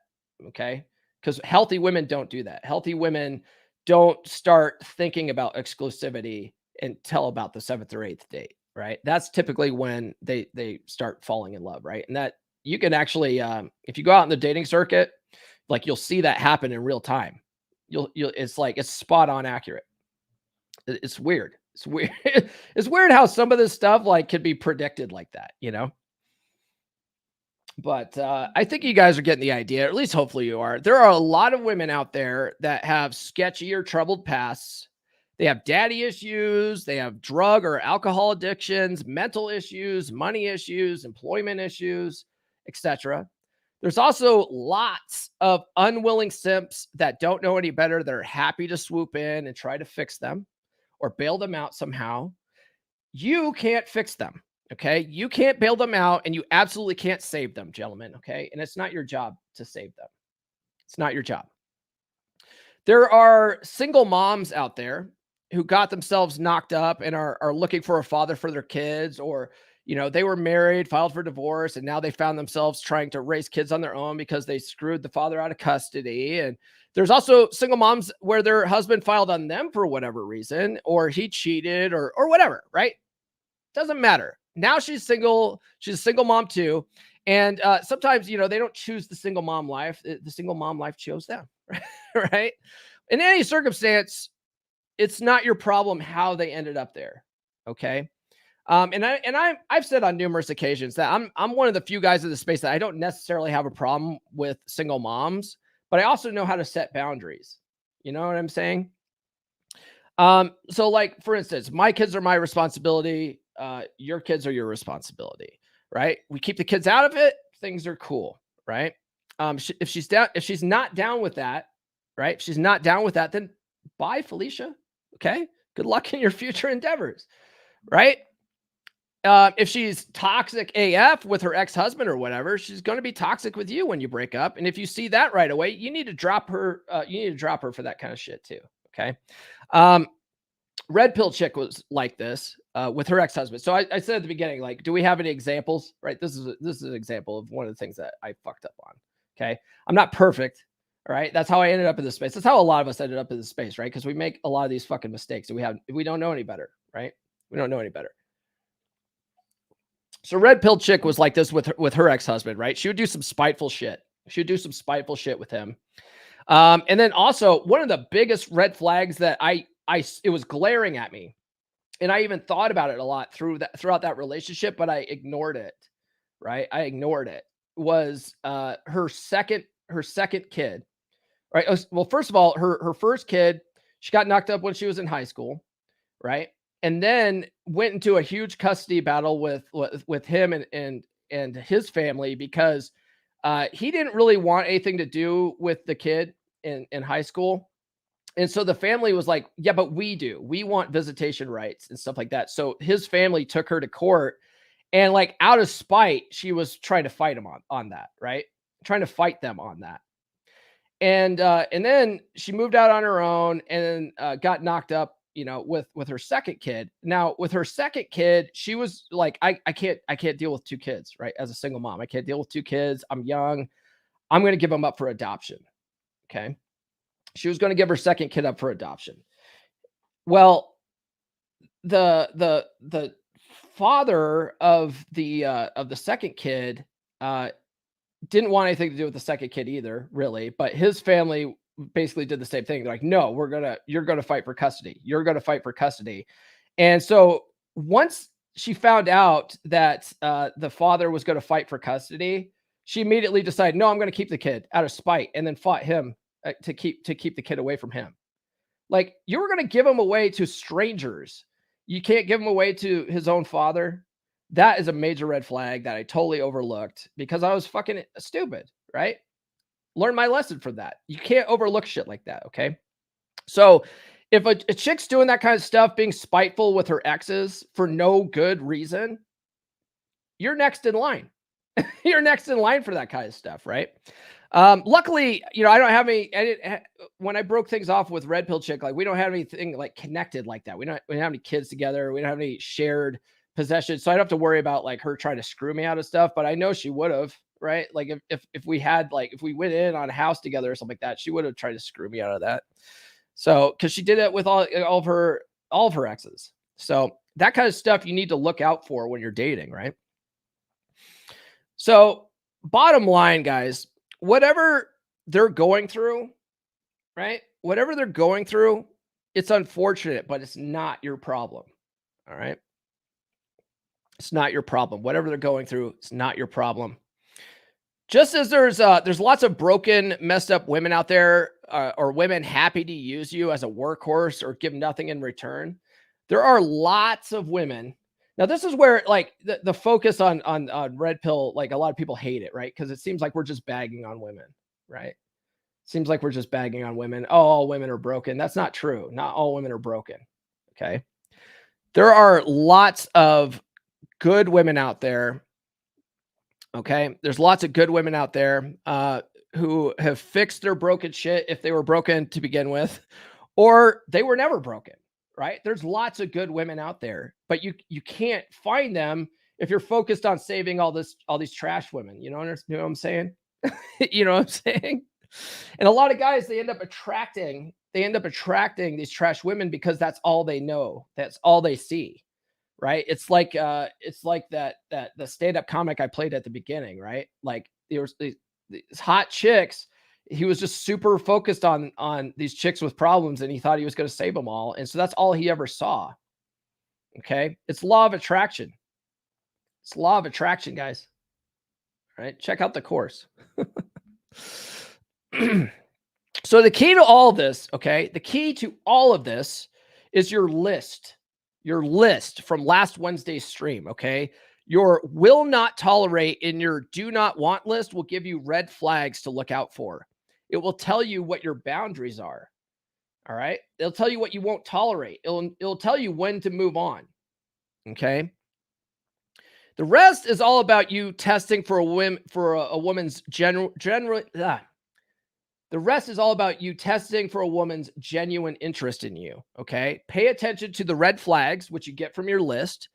B: Okay. Because healthy women don't do that. Healthy women don't start thinking about exclusivity until about the 7th or 8th date, right? That's typically when they start falling in love, right? And that you can actually, if you go out in the dating circuit, like, you'll see that happen in real time. It's like, it's spot on accurate. It's weird. It's weird. It's weird how some of this stuff like could be predicted like that, you know? But I think you guys are getting the idea, or at least hopefully you are. There are a lot of women out there that have sketchy or troubled pasts. They have daddy issues. They have drug or alcohol addictions, mental issues, money issues, employment issues, etc. There's also lots of unwilling simps that don't know any better. That are happy to swoop in and try to fix them or bail them out somehow. You can't fix them. Okay. You can't bail them out, and you absolutely can't save them, gentlemen. Okay. And it's not your job to save them. It's not your job. There are single moms out there who got themselves knocked up and are looking for a father for their kids, or, you know, they were married, filed for divorce, and now they found themselves trying to raise kids on their own because they screwed the father out of custody. And there's also single moms where their husband filed on them for whatever reason, or he cheated or whatever, right? Doesn't matter. Now she's single. She's a single mom too. And sometimes, you know, they don't choose the single mom life. The single mom life chose them, right? In any circumstance, it's not your problem how they ended up there. Okay. I've said on numerous occasions that I'm one of the few guys in the space that I don't necessarily have a problem with single moms, but I also know how to set boundaries. You know what I'm saying? So like, for instance, my kids are my responsibility. Your kids are your responsibility, right? We keep the kids out of it. Things are cool, right? If she's not down with that, right? If she's not down with that, then bye, Felicia. Okay. Good luck in your future endeavors, right? If she's toxic AF with her ex-husband or whatever, she's going to be toxic with you when you break up. And if you see that right away, you need to drop her. You need to drop her for that kind of shit too. Okay. Red pill chick was like this with her ex-husband. So I said at the beginning, like, do we have any examples? Right. This is an example of one of the things that I fucked up on. Okay. I'm not perfect. All right. That's how I ended up in this space. That's how a lot of us ended up in this space, right? Because we make a lot of these fucking mistakes and we don't know any better, right? We don't know any better. So red pill chick was like this with her ex-husband, right? She would do some spiteful shit. She would do some spiteful shit with him. And then also one of the biggest red flags that it was glaring at me, and I even thought about it a lot throughout that relationship, but I ignored it. Right? I ignored it. Was her second kid. Right? Well, first of all, her first kid, she got knocked up when she was in high school, right? And then went into a huge custody battle with him and his family because he didn't really want anything to do with the kid in high school. And so the family was like, yeah, but we do. We want visitation rights and stuff like that. So his family took her to court, and like out of spite, she was trying to fight him on that, right? Trying to fight them on that. And then she moved out on her own and got knocked up, with her second kid. Now with her second kid, she was like, I can't deal with two kids, right? As a single mom, I can't deal with two kids. I'm young. I'm going to give them up for adoption. Okay. She was going to give her second kid up for adoption. Well, the father of the second kid didn't want anything to do with the second kid either, really. But his family basically did the same thing. They're like, no, you're gonna fight for custody. You're gonna fight for custody. And so once she found out that the father was going to fight for custody, she immediately decided, no, I'm going to keep the kid out of spite, and then fought him to keep the kid away from him. Like, you were going to give him away to strangers. You can't give him away to his own father. That is a major red flag that I totally overlooked because I was fucking stupid, right? Learn my lesson from that. You can't overlook shit like that, okay? So if a chick's doing that kind of stuff, being spiteful with her exes for no good reason, you're next in line. You're next in line for that kind of stuff, right? Luckily, I don't have when I broke things off with Red Pill Chick, like, we don't have anything like connected like that. We don't have any kids together. We don't have any shared possessions. So I don't have to worry about like her trying to screw me out of stuff, but I know she would have, right? Like if we had, like, if we went in on a house together or something like that, she would have tried to screw me out of that. So, cause she did it with all of her exes. So that kind of stuff you need to look out for when you're dating, right? So bottom line, guys, whatever they're going through, right? Whatever they're going through, it's unfortunate, but it's not your problem. All right. It's not your problem. Whatever they're going through, it's not your problem. Just as there's lots of broken, messed up women out there, or women happy to use you as a workhorse or give nothing in return, there are lots of women. Now, this is where, like, the focus on Red Pill, like, a lot of people hate it, right? Because it seems like we're just bagging on women, right? Seems like we're just bagging on women. Oh, all women are broken. That's not true. Not all women are broken. Okay. There are lots of good women out there. Okay. There's lots of good women out there who have fixed their broken shit if they were broken to begin with, or they were never broken, right? There's lots of good women out there, but you can't find them if you're focused on saving all these trash women. You know what I'm saying? You know what I'm saying? And a lot of guys, they end up attracting these trash women because that's all they know. That's all they see. Right. It's like that the stand-up comic I played at the beginning, right? Like, there was these hot chicks. He was just super focused on these chicks with problems, and he thought he was going to save them all. And so that's all he ever saw. Okay. It's law of attraction. It's law of attraction, guys. All right. Check out the course. So the key to all this, okay, the key to all of this is your list from last Wednesday's stream. Okay. Your will not tolerate in your do not want list will give you red flags to look out for. It will tell you what your boundaries are. All right. It'll tell you what you won't tolerate. It'll tell you when to move on. Okay. The rest is all about you testing for a woman's the rest is all about you testing for a woman's genuine interest in you, okay? Pay attention to the red flags, which you get from your list,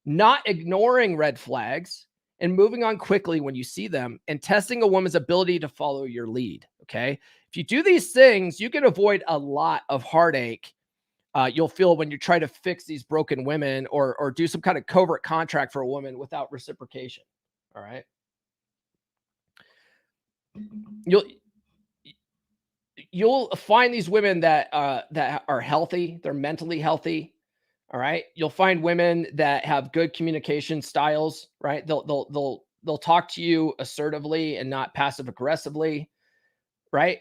B: not ignoring red flags, and moving on quickly when you see them, and testing a woman's ability to follow your lead, okay? If you do these things, you can avoid a lot of heartache you'll feel when you try to fix these broken women or do some kind of covert contract for a woman without reciprocation, all right? You'll find these women that are healthy. They're mentally healthy. All right. You'll find women that have good communication styles, right? They'll talk to you assertively and not passive aggressively, right?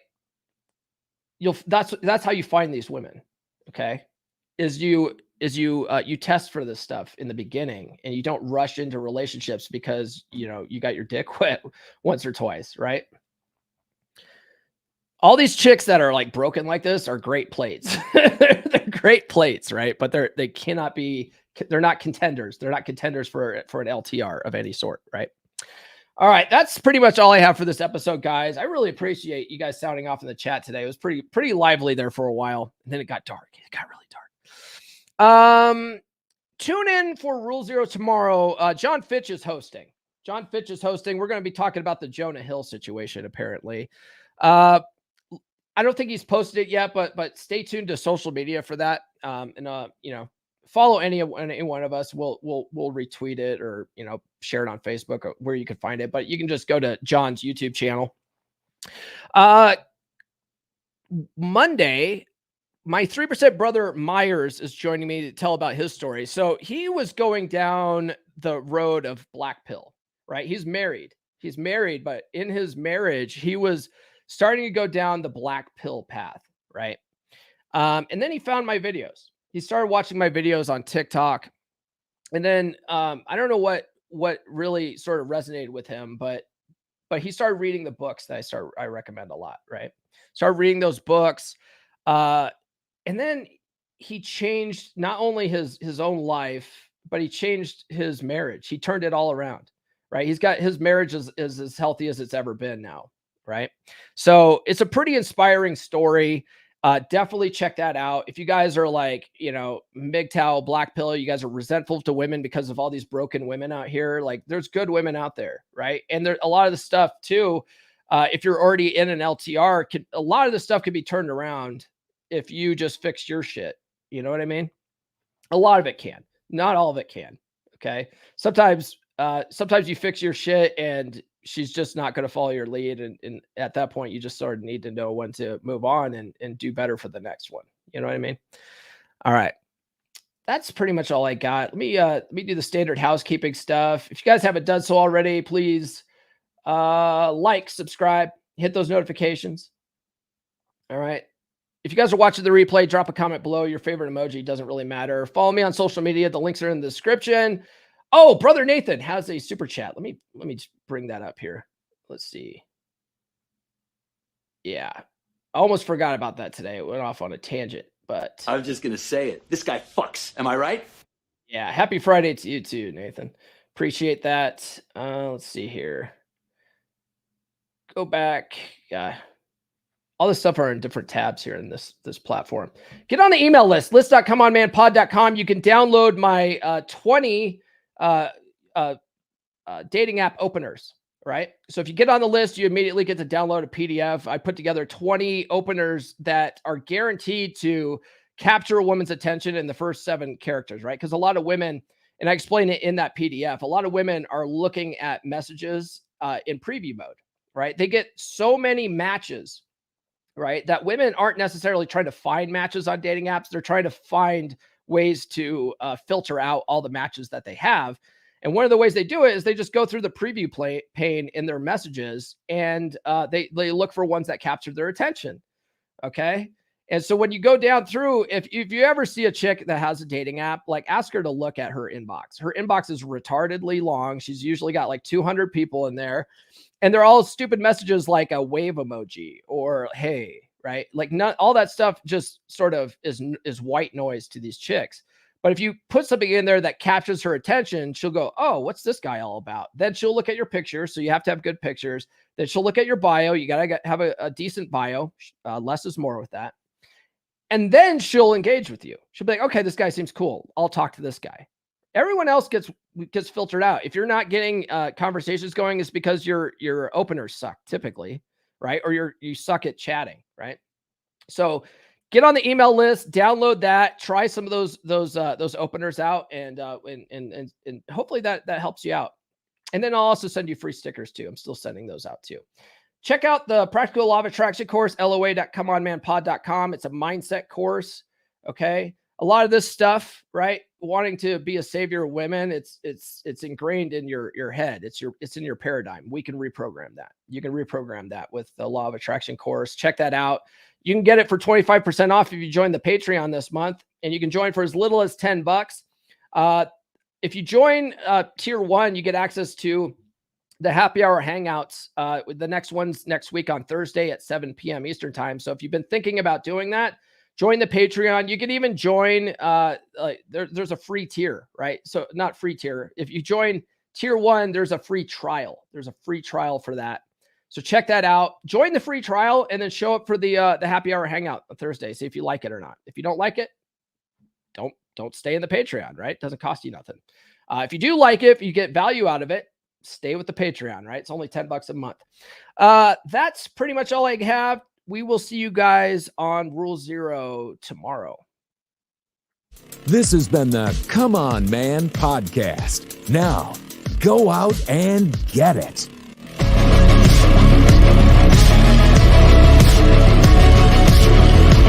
B: That's how you find these women. Okay. You test for this stuff in the beginning, and you don't rush into relationships because, you got your dick wet once or twice, right? All these chicks that are like broken like this are great plates. They're great plates, right? But they're not contenders. They're not contenders for an LTR of any sort, right? All right, that's pretty much all I have for this episode, guys. I really appreciate you guys sounding off in the chat today. It was pretty lively there for a while, and then it got dark. It got really dark. Tune in for Rule Zero tomorrow. John Fitch is hosting. We're going to be talking about the Jonah Hill situation, apparently. I don't think he's posted it yet, but stay tuned to social media for that. Follow any one of us. We'll retweet it or share it on Facebook or where you can find it. But you can just go to John's YouTube channel. Monday, my 3% brother Myers is joining me to tell about his story. So he was going down the road of black pill, right? He's married, but in his marriage, he was starting to go down the black pill path, right? And then he found my videos. He started watching my videos on TikTok. And then I don't know what really sort of resonated with him, but he started reading the books that I recommend a lot, right? Started reading those books. And then he changed not only his own life, but he changed his marriage. He turned it all around, right? His marriage is as healthy as it's ever been now, right? So it's a pretty inspiring story. Definitely check that out. If you guys are like, MGTOW, black pill, you guys are resentful to women because of all these broken women out here. Like there's good women out there, right? And there a lot of the stuff too. If you're already in an LTR, a lot of the stuff can be turned around if you just fix your shit. You know what I mean? A lot of it can, not all of it can. Okay. Sometimes you fix your shit and she's just not going to follow your lead. And at that point, you just sort of need to know when to move on and do better for the next one. You know what I mean? All right. That's pretty much all I got. Let me do the standard housekeeping stuff. If you guys haven't done so already, please like, subscribe, hit those notifications. All right. If you guys are watching the replay, drop a comment below. Your favorite emoji, doesn't really matter. Follow me on social media. The links are in the description. Oh, brother Nathan has a super chat. Let me just bring that up here. Let's see. Yeah, I almost forgot about that today. It went off on a tangent, but
A: I was just gonna say it. This guy fucks. Am I right?
B: Yeah. Happy Friday to you too, Nathan. Appreciate that. Let's see here. Go back. Yeah. All this stuff are in different tabs here in this platform. Get on the email list.comeonmanpod.com. You can download my 20 dating app openers, right? So if you get on the list, you immediately get to download a PDF. I put together 20 openers that are guaranteed to capture a woman's attention in the first 7 characters, right? Because a lot of women, and I explain it in that PDF, a lot of women are looking at messages in preview mode, right? They get so many matches, right, that women aren't necessarily trying to find matches on dating apps. They're trying to find ways to filter out all the matches that they have. And one of the ways they do it is they just go through the preview pane in their messages and they look for ones that capture their attention. Okay. And so when you go down through, if you ever see a chick that has a dating app, like ask her to look at her inbox. Her inbox is retardedly long. She's usually got like 200 people in there. And they're all stupid messages like a wave emoji or hey, right? Like not all that stuff just sort of is white noise to these chicks. But if you put something in there that captures her attention, she'll go, oh, what's this guy all about? Then she'll look at your pictures. So you have to have good pictures. Then she'll look at your bio. You got to have a decent bio. Less is more with that. And then she'll engage with you. She'll be like, okay, this guy seems cool. I'll talk to this guy. Everyone else gets filtered out. If you're not getting conversations going, it's because your openers suck typically, right? Or you suck at chatting, right? So get on the email list, download that, try some of those openers out, and hopefully that helps you out. And then I'll also send you free stickers too. I'm still sending those out too. Check out the Practical Law of Attraction course, loa.comeonmanpod.com. It's a mindset course. Okay. A lot of this stuff, right? Wanting to be a savior of women, it's ingrained in your head. It's in your paradigm. We can reprogram that. You can reprogram that with the Law of Attraction course. Check that out. You can get it for 25% off if you join the Patreon this month, and you can join for as little as $10. If you join tier 1, you get access to the happy hour hangouts. The next one's next week on Thursday at 7 p.m. Eastern time. So if you've been thinking about doing that, join the Patreon. You can even join, there's a free tier, right? So not free tier. If you join Tier 1, there's a free trial. There's a free trial for that. So check that out. Join the free trial and then show up for the happy hour hangout on Thursday. See if you like it or not. If you don't like it, don't stay in the Patreon, right? Doesn't cost you nothing. If you do like it, if you get value out of it, stay with the Patreon, right? It's only $10 a month. That's pretty much all I have. We will see you guys on Rule 0 tomorrow.
C: This has been the Come On Man podcast. Now, go out and get it.